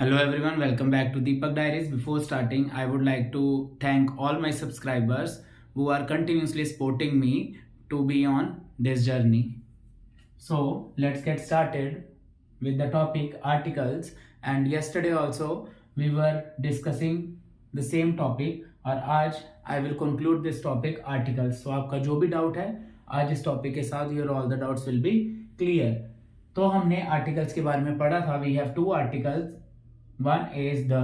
Hello everyone, welcome back to Deepak Diaries. Before starting, I would like to thank all my subscribers who are continuously supporting me to be on this journey. So let's get started with the topic articles. And yesterday also we were discussing the same topic और आज I will conclude this topic articles. So आपका जो भी doubt है आज इस topic के साथ your all the doubts will be clear. तो हमने आर्टिकल्स के बारे में पढ़ा था. We have two articles, one is the,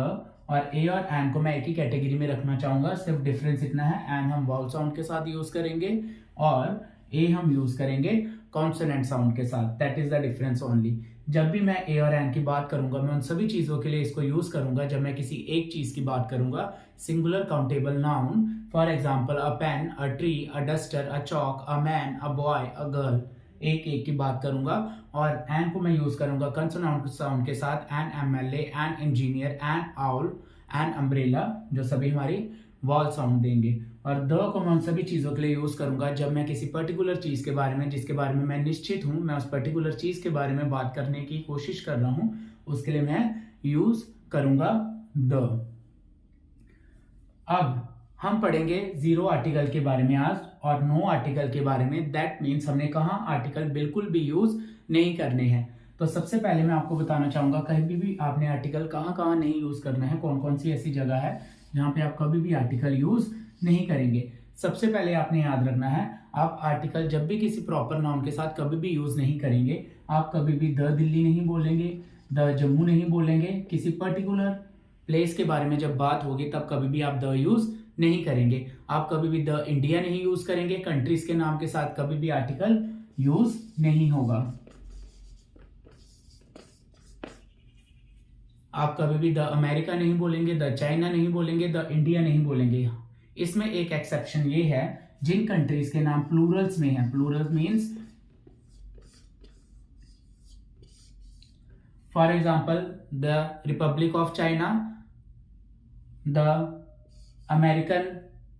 और ए और एन को मैं एक ही कैटेगरी में रखना चाहूंगा. सिर्फ डिफरेंस इतना है, एन हम वाउल साउंड के साथ यूज करेंगे और ए हम यूज करेंगे कॉन्सोनेंट साउंड के साथ. That is the difference only. जब भी मैं ए और एन की बात करूंगा मैं उन सभी चीजों के लिए इसको यूज करूंगा. जब मैं किसी एक चीज की बात करूंगा, singular countable noun, for example a pen, a tree, a duster, a chalk, a man, a boy, a girl, एक एक की बात करूंगा. और एन को मैं यूज करूंगा कंसोनेंट साउंड के साथ, N MLA, an engineer, N owl, an umbrella, जो सभी हमारी वॉल साउंड देंगे. और द को मैं उन सभी चीजों के लिए यूज करूंगा जब मैं किसी पर्टिकुलर चीज के बारे में, जिसके बारे में मैं निश्चित हूं, मैं उस पर्टिकुलर चीज के बारे में बात करने की कोशिश कर रहा हूं, उसके लिए मैं यूज करूंगा द. अब हम पढ़ेंगे जीरो आर्टिकल के बारे में आज और नो आर्टिकल के बारे में. दैट मीन्स हमने कहा आर्टिकल बिल्कुल भी यूज नहीं करने हैं. तो सबसे पहले मैं आपको बताना चाहूंगा कहीं भी आपने आर्टिकल कहाँ कहाँ नहीं यूज करना है, कौन कौन सी ऐसी जगह है जहां पे आप कभी भी आर्टिकल यूज नहीं करेंगे. सबसे पहले आपने याद रखना है, आप आर्टिकल जब भी किसी प्रॉपर नाउन के साथ कभी भी यूज नहीं करेंगे. आप कभी भी द दिल्ली नहीं बोलेंगे, द जम्मू नहीं बोलेंगे. किसी पर्टिकुलर प्लेस के बारे में जब बात होगी तब कभी भी आप द यूज नहीं करेंगे. आप कभी भी द इंडिया नहीं यूज करेंगे. कंट्रीज के नाम के साथ कभी भी आर्टिकल यूज नहीं होगा. आप कभी भी द अमेरिका नहीं बोलेंगे, द चाइना नहीं बोलेंगे, द इंडिया नहीं बोलेंगे. इसमें एक एक्सेप्शन ये है, जिन कंट्रीज के नाम प्लूरल्स में है. Plural means for example the republic of China, the American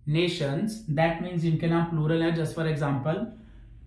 nations. That means जिनके नाम प्लूरल है. जस्ट फॉर एग्जाम्पल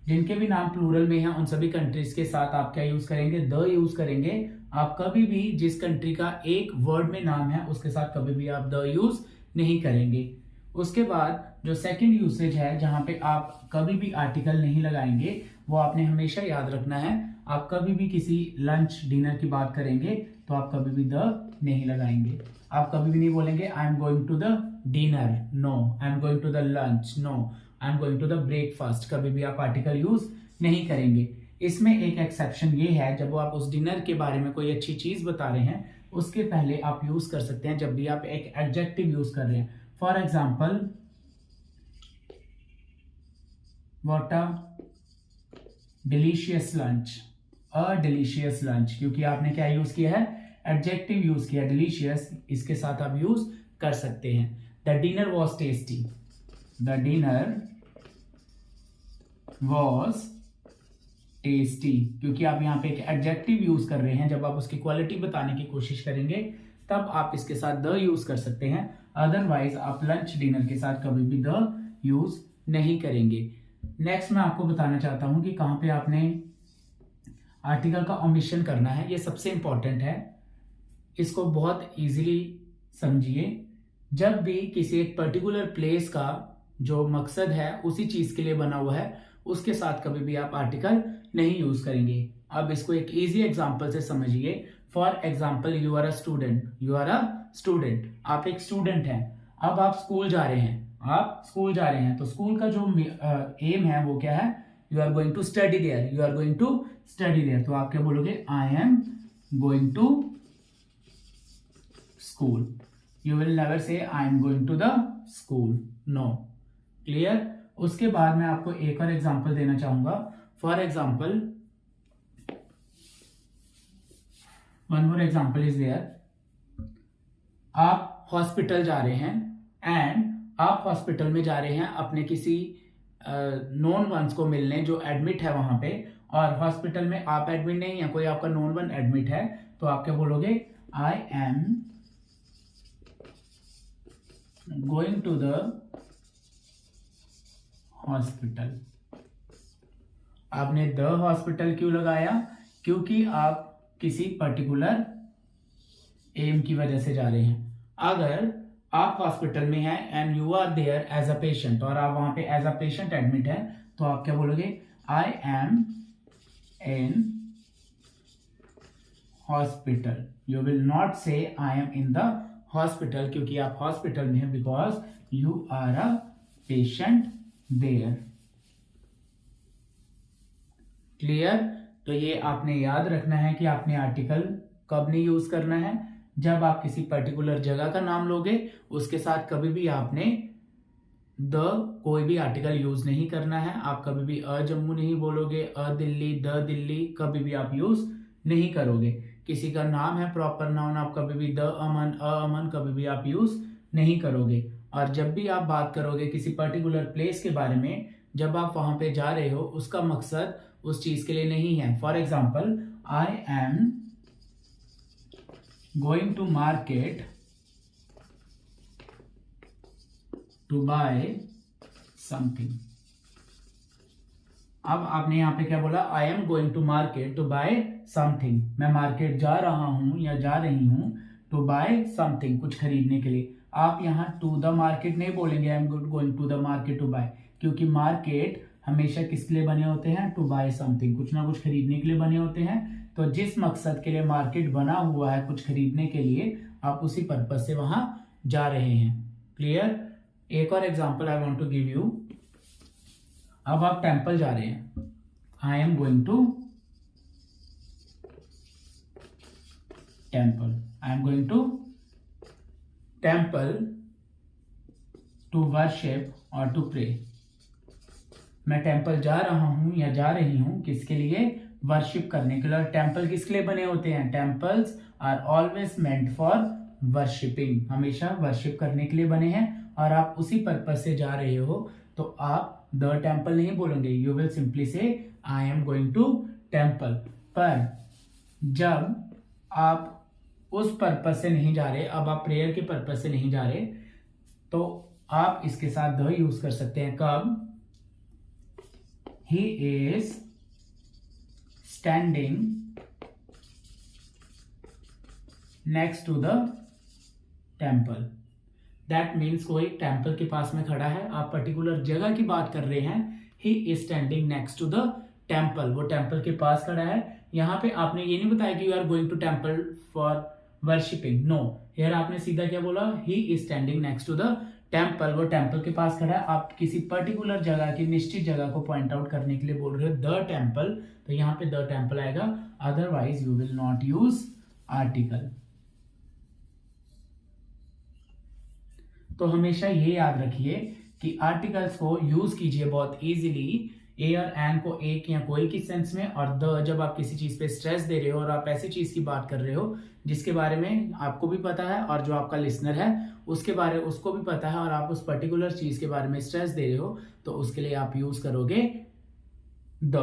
जिनके भी नाम प्लूरल में है उन सभी कंट्रीज के साथ आप क्या यूज करेंगे, द यूज करेंगे. आप कभी भी जिस कंट्री का एक वर्ड में नाम है उसके साथ कभी भी आप द यूज नहीं करेंगे. उसके बाद जो सेकंड यूसेज है जहां पे आप कभी भी आर्टिकल नहीं लगाएंगे, वो आपने हमेशा याद रखना है. आप कभी भी किसी लंच डिनर की बात करेंगे तो आप कभी भी द नहीं लगाएंगे. आप कभी भी नहीं बोलेंगे I am going to the dinner, no. I am going to the lunch, no. I am going to the breakfast. कभी भी आप आर्टिकल यूज नहीं करेंगे. इसमें एक एक्सेप्शन ये है, जब आप उस डिनर के बारे में कोई अच्छी चीज बता रहे हैं उसके पहले आप यूज कर सकते हैं जब भी आप एक एडजेक्टिव यूज कर रहे हैं. For example what a delicious lunch, a delicious lunch, क्योंकि आपने क्या यूज किया है, एडजेक्टिव यूज किया. डिलीशियस इसके साथ आप यूज कर सकते हैं. The dinner was tasty, the dinner was tasty, क्योंकि आप यहाँ पे एक एडजेक्टिव यूज कर रहे हैं. जब आप उसकी क्वालिटी बताने की कोशिश करेंगे तब आप इसके साथ द यूज कर सकते हैं. अदरवाइज आप लंच डिनर के साथ कभी भी द यूज नहीं करेंगे. नेक्स्ट मैं आपको बताना चाहता हूं कि कहां पे आपने आर्टिकल का ओमिशन करना है. ये सबसे इंपॉर्टेंट है, इसको बहुत इजीली समझिए. जब भी किसी एक पर्टिकुलर प्लेस का जो मकसद है उसी चीज के लिए बना हुआ है, उसके साथ कभी भी आप आर्टिकल नहीं यूज करेंगे. अब इसको एक इजी एग्जांपल से समझिए. For example you are a student, you are a student. आप एक स्टूडेंट हैं. अब आप स्कूल जा रहे हैं, आप स्कूल जा रहे हैं. तो स्कूल का जो एम है वो क्या है, you are going to study there, you are going to study there. तो आप क्या बोलोगे, I am going to school. You will never say I am going to the school, no. Clear. उसके बाद मैं आपको एक और एग्जांपल देना चाहूंगा. For example one more example is there. आप हॉस्पिटल जा रहे हैं एंड आप हॉस्पिटल में जा रहे हैं अपने किसी नोन वंस को मिलने जो एडमिट है वहां पे. और हॉस्पिटल में आप एडमिट नहीं है, कोई आपका नोन वन एडमिट है. तो आप क्या बोलोगे, I am going to the hospital. आपने द हॉस्पिटल क्यों लगाया, क्योंकि आप किसी पर्टिकुलर एम की वजह से जा रहे हैं। अगर आप हॉस्पिटल में हैं and you are there as a patient, और आप वहां पे एज अ पेशेंट एडमिट है, तो आप क्या बोलोगे? I am in hospital. You will not say I am in the hospital, क्योंकि आप हॉस्पिटल में हैं, because you are a patient there. Clear? तो ये आपने याद रखना है कि आपने आर्टिकल कब नहीं यूज करना है। जब आप किसी पर्टिकुलर जगह का नाम लोगे, उसके साथ कभी भी आपने द कोई भी आर्टिकल यूज नहीं करना है। आप कभी भी अ जम्मू नहीं बोलोगे, अ दिल्ली, द दिल्ली, कभी भी आप यूज नहीं करोगे। किसी का नाम है प्रॉपर नाउन, आप कभी भी द अमन, अ अमन कभी भी आप यूज नहीं करोगे। और जब भी आप बात करोगे किसी पर्टिकुलर प्लेस के बारे में, जब आप वहां पे जा रहे हो, उसका मकसद उस चीज के लिए नहीं है। For example, I am going to market to buy something. अब आपने यहां पे क्या बोला? I am going to market to buy something. मैं मार्केट जा रहा हूं या जा रही हूं टू बाय समथिंग, कुछ खरीदने के लिए। आप यहाँ टू द मार्केट नहीं बोलेंगे, I am going to the market to buy, क्योंकि मार्केट हमेशा किसके लिए बने होते हैं? टू बाय समथिंग, कुछ ना कुछ खरीदने के लिए बने होते हैं। तो जिस मकसद के लिए मार्केट बना हुआ है, कुछ खरीदने के लिए, आप उसी पर्पज से वहां जा रहे हैं। क्लियर? एक और example I want to give you. अब आप टेम्पल जा रहे हैं, I am going to temple, I am going to temple to worship और टू प्रे। मैं टेम्पल जा रहा हूं या जा रही हूं किसके लिए? वर्शिप करने के लिए। और टेम्पल किसके लिए बने होते हैं? Temples are always meant for worshipping, हमेशा वर्शिप करने के लिए बने हैं। और आप उसी पर्पज से जा रहे हो, तो आप द टेम्पल नहीं बोलेंगे, you will simply say I am going to temple. पर जब आप उस पर्पज से नहीं जा रहे, अब आप प्रेयर के पर्पज से नहीं जा रहे, तो आप इसके साथ द यूज कर सकते हैं। कब? He is standing next to the temple. That means कोई टेम्पल के पास में खड़ा है, आप पर्टिकुलर जगह की बात कर रहे हैं। He is standing next to the temple, वो टेम्पल के पास खड़ा है। यहाँ पे आपने ये नहीं बताया कि you are going to temple for worshipping. No, here आपने सीधा क्या बोला? He is standing next to the temple, वो टेम्पल के पास खड़ा है। आप किसी पर्टिकुलर जगह की निश्चित जगह को पॉइंट आउट करने के लिए बोल रहे हो द टेम्पल, तो यहाँ पे द टेम्पल आएगा, otherwise you will not use article. तो हमेशा ये याद रखिए कि आर्टिकल्स को यूज कीजिए बहुत इजीली, ए और एन को एक या कोई की सेंस में, और द जब आप किसी चीज पे स्ट्रेस दे रहे हो और आप ऐसी चीज की बात कर रहे हो जिसके बारे में आपको भी पता है और जो आपका लिसनर है उसको भी पता है, और आप उस पर्टिकुलर चीज के बारे में स्ट्रेस दे रहे हो, तो उसके लिए आप यूज करोगे द।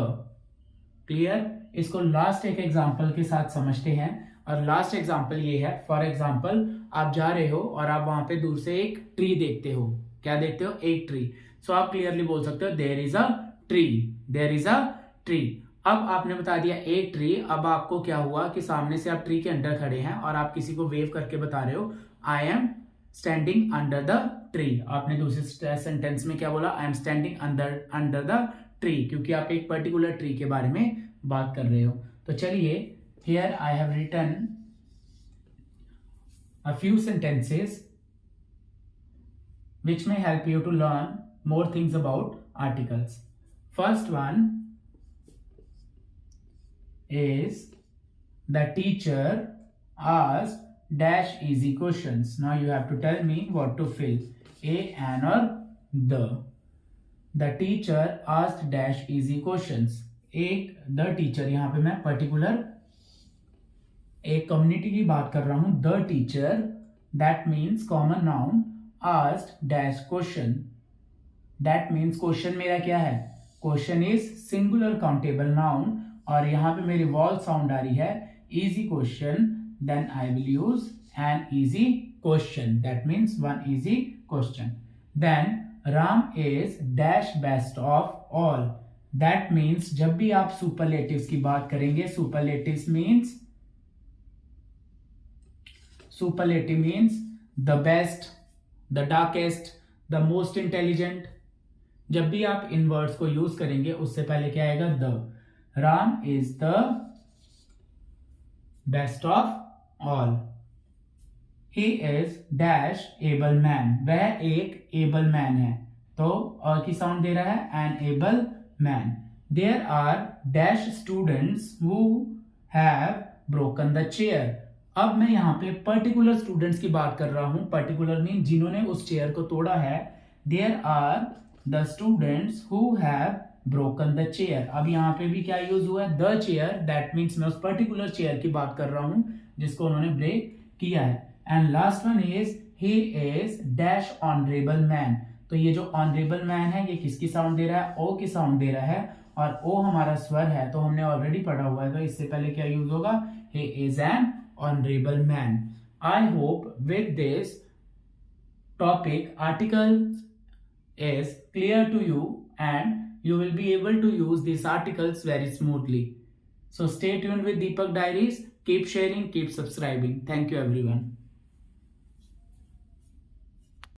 क्लियर? इसको लास्ट एक एग्जांपल के साथ समझते हैं, और लास्ट एग्जांपल ये है। फॉर एग्जांपल, आप जा रहे हो और आप वहां पे दूर से एक ट्री देखते हो। क्या देखते हो? एक ट्री। सो आप क्लियरली बोल सकते हो there is a tree, there is a tree. अब आपने बता दिया एक ट्री। अब आपको क्या हुआ कि सामने से आप ट्री के अंडर खड़े हैं और आप किसी को वेव करके बता रहे हो I am standing under the tree. आपने दूसरे सेंटेंस में क्या बोला? I am standing under the tree, क्योंकि आप एक पर्टिकुलर ट्री के बारे में बात कर रहे हो। तो चलिए, here I have written a few sentences which may help you to learn more things about articles. First one is the teacher asked dash easy questions. Now you have to tell me what to fill, a, an or the. The teacher asked dash easy questions. एक the teacher, यहाँ पे मैं particular एक community की बात कर रहा हूं। the teacher, that means common noun, asked dash question. That means question मेरा क्या है? Question is singular countable noun, और यहां पे मेरी वॉल साउंड आ रही है easy question, then I will use an easy question, that means one easy question. Then Ram is dash best of all. That means जब भी आप सुपरलेटिव्स की बात करेंगे, superlatives means superlative means the best, the darkest, the most intelligent. जब भी आप इन words को यूज करेंगे उससे पहले क्या आएगा? The. Ram is the best of all. He is dash able man, वह एक एबल मैन है, तो की साउंड दे रहा है, an able man. There are dash students who have broken the chair. अब मैं यहाँ पे पर्टिकुलर स्टूडेंट्स की बात कर रहा हूं। पर्टिकुलर मीन जिन्होंने उस चेयर को तोड़ा है। There are the students who have broken the chair. अब यहाँ पे भी क्या यूज हुआ है? द चेयर, दैट मीन्स मैं उस पर्टिकुलर चेयर की बात कर रहा हूं जिसको उन्होंने ब्रेक किया है। And last one is he is dash honourable man. तो ये जो ऑनरेबल मैन है ये किसकी साउंड दे रहा है? ओ की साउंड दे रहा है, और ओ हमारा स्वर है तो हमने ऑलरेडी पढ़ा हुआ है, तो इससे पहले क्या यूज होगा? He is an honourable man. I hope with this topic article is clear to you and you will be able to use these articles very smoothly. So stay tuned with Deepak Diaries. Keep sharing, keep subscribing. Thank you everyone.